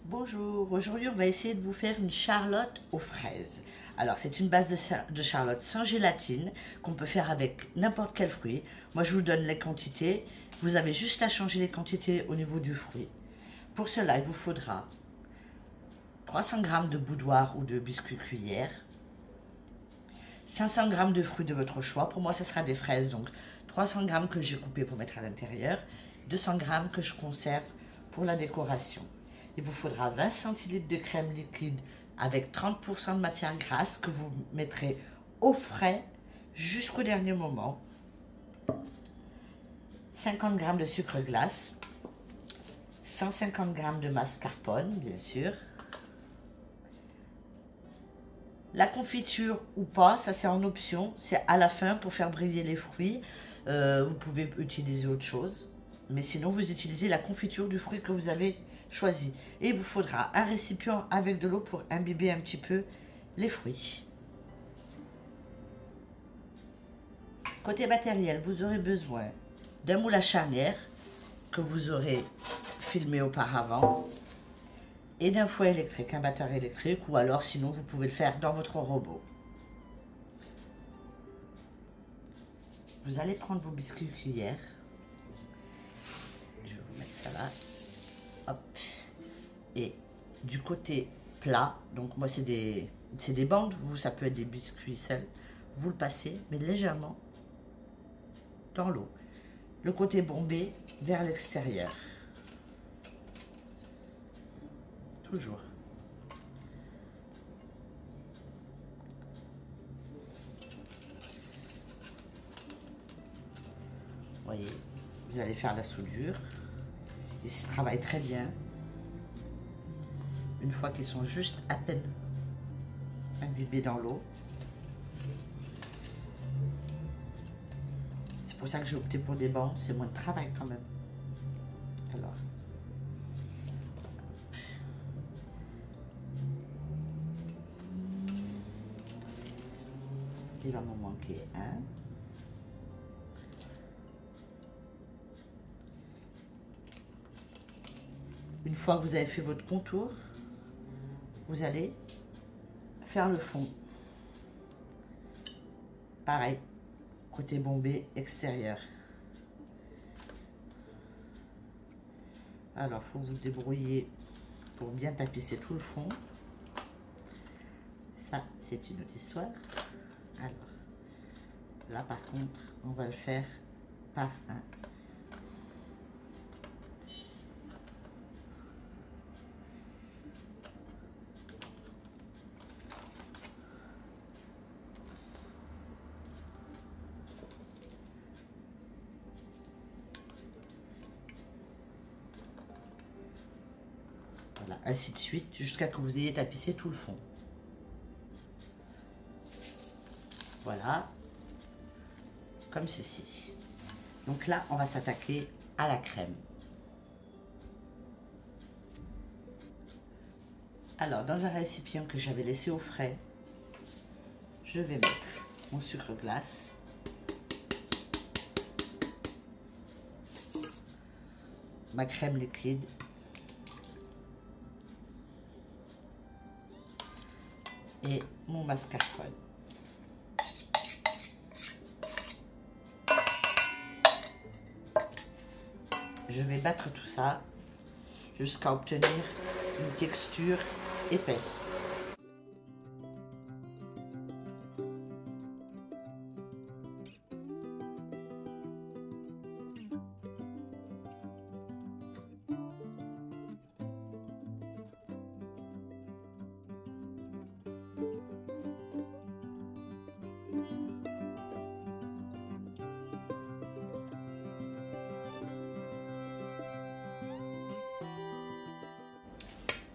Bonjour, aujourd'hui on va essayer de vous faire une charlotte aux fraises. Alors c'est une base de charlotte sans gélatine qu'on peut faire avec n'importe quel fruit. Moi je vous donne les quantités, vous avez juste à changer les quantités au niveau du fruit. Pour cela il vous faudra 300 g de boudoir ou de biscuit cuillère, 500 g de fruits de votre choix, pour moi ça sera des fraises, donc 300 g que j'ai coupé pour mettre à l'intérieur, 200 g que je conserve pour la décoration. Il vous faudra 20 centilitres de crème liquide avec 30% de matière grasse que vous mettrez au frais jusqu'au dernier moment. 50 g de sucre glace, 150 g de mascarpone, bien sûr. La confiture ou pas, ça c'est en option, c'est à la fin pour faire briller les fruits. Vous pouvez utiliser autre chose, mais sinon vous utilisez la confiture du fruit que vous avez choisi. Et il vous faudra un récipient avec de l'eau pour imbiber un petit peu les fruits. Côté matériel, vous aurez besoin d'un moule à charnière que vous aurez filmé auparavant et d'un fouet électrique, un batteur électrique, ou alors sinon vous pouvez le faire dans votre robot. Vous allez prendre vos biscuits cuillères. Je vais vous mettre ça là. Hop. Et du côté plat, donc moi c'est des bandes, vous ça peut être des biscuits seuls, vous le passez, mais légèrement dans l'eau. Le côté bombé vers l'extérieur. Toujours. Voyez, vous allez faire la soudure. Et ça travaille très bien. Une fois qu'ils sont juste à peine imbibés dans l'eau. C'est pour ça que j'ai opté pour des bandes, c'est moins de travail quand même. Alors. Il va m'en manquer un. Une fois que vous avez fait votre contour, vous allez faire le fond. Pareil, côté bombé extérieur. Alors, il faut vous débrouiller pour bien tapisser tout le fond. Ça, c'est une autre histoire. Alors, là par contre, on va le faire par un. Voilà, ainsi de suite, jusqu'à que vous ayez tapissé tout le fond. Voilà, comme ceci. Donc là, on va s'attaquer à la crème. Alors, dans un récipient que j'avais laissé au frais, je vais mettre mon sucre glace, ma crème liquide, et mon mascarpone. Je vais battre tout ça jusqu'à obtenir une texture épaisse.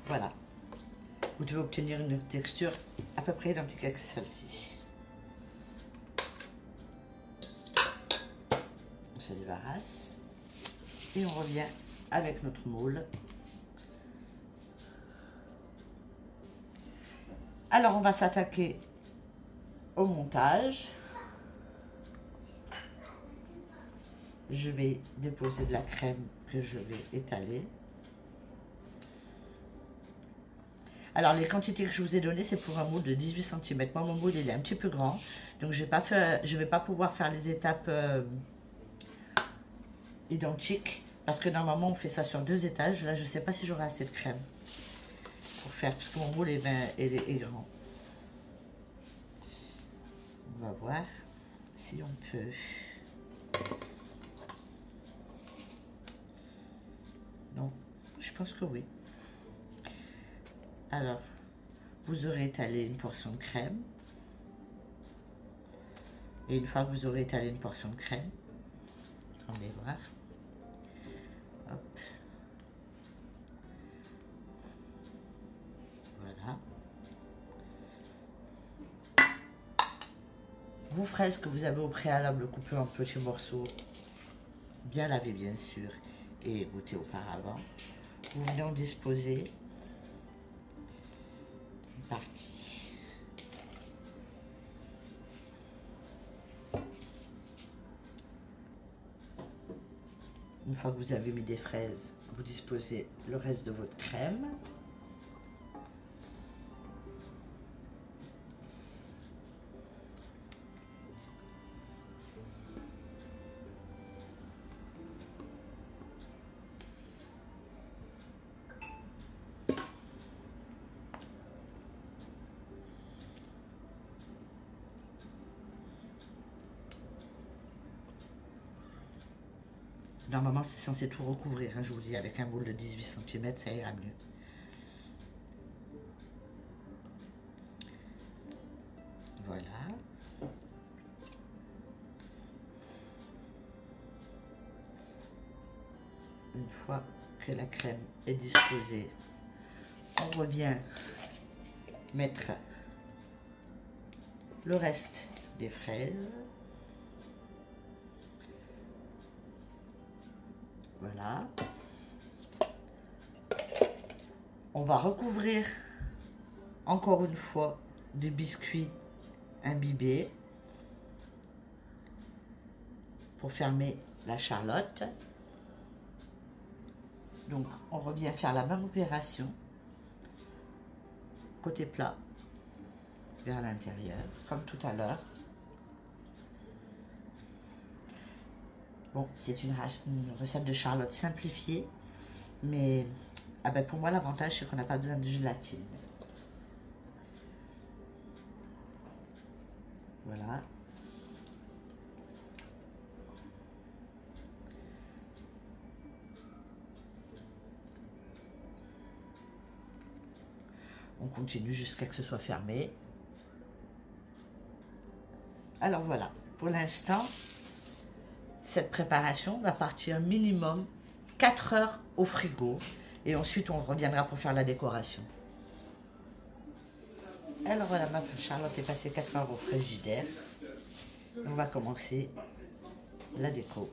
Voilà, vous devez obtenir une texture à peu près identique à celle-ci. On se débarrasse et on revient avec notre moule. Alors on va s'attaquer au montage. Je vais déposer de la crème que je vais étaler. Alors, les quantités que je vous ai données, c'est pour un moule de 18 cm. Moi, mon moule, il est un petit peu grand. Donc, je ne vais pas pouvoir faire les étapes identiques. Parce que normalement, on fait ça sur 2 étages. Là, je ne sais pas si j'aurai assez de crème pour faire. Parce que mon moule est grand. On va voir si on peut. Non, je pense que oui. Alors, vous aurez étalé une portion de crème. Et une fois que vous aurez étalé une portion de crème, attendez voir. Hop. Voilà. Vos fraises que vous avez au préalable coupées en petits morceaux, bien lavées bien sûr, et égouttées auparavant. Vous venez en disposer une partie. Une fois que vous avez mis des fraises, vous disposez le reste de votre crème. Normalement, c'est censé tout recouvrir, hein, je vous dis, avec un moule de 18 cm, ça ira mieux. Voilà. Une fois que la crème est disposée, on revient mettre le reste des fraises. Voilà. On va recouvrir encore une fois de biscuits imbibés pour fermer la charlotte. Donc on revient faire la même opération côté plat vers l'intérieur comme tout à l'heure. Bon, c'est une recette de charlotte simplifiée, mais ah ben pour moi l'avantage c'est qu'on n'a pas besoin de gélatine. Voilà. On continue jusqu'à ce que ce soit fermé. Alors voilà, pour l'instant, cette préparation va partir minimum 4 heures au frigo. Et ensuite, on reviendra pour faire la décoration. Alors voilà, ma charlotte est passée 4 heures au frigidaire. On va commencer la déco.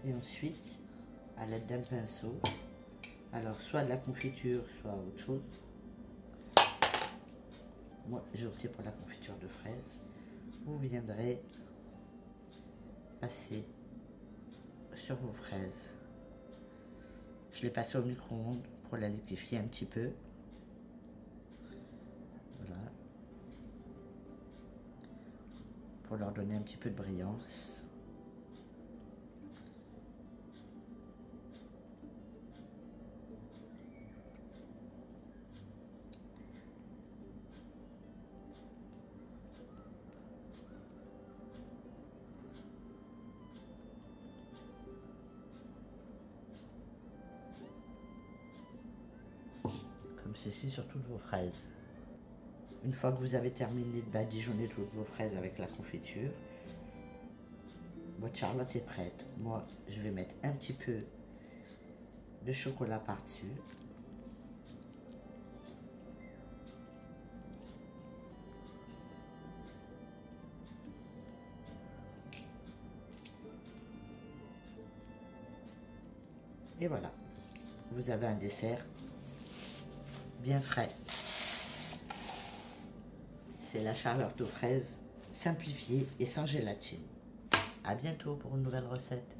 Et ensuite, à l'aide d'un pinceau, alors soit de la confiture, soit autre chose. Moi, j'ai opté pour la confiture de fraises. Vous viendrez passer sur vos fraises. Je l'ai passé au micro-ondes pour la liquéfier un petit peu. Voilà. Pour leur donner un petit peu de brillance. ceci sur toutes vos fraises. Une fois que vous avez terminé de badigeonner toutes vos fraises avec la confiture, votre charlotte est prête. Moi, je vais mettre un petit peu de chocolat par-dessus. Et voilà, vous avez un dessert bien frais. C'est la charlotte aux fraises simplifiée et sans gélatine. À bientôt pour une nouvelle recette.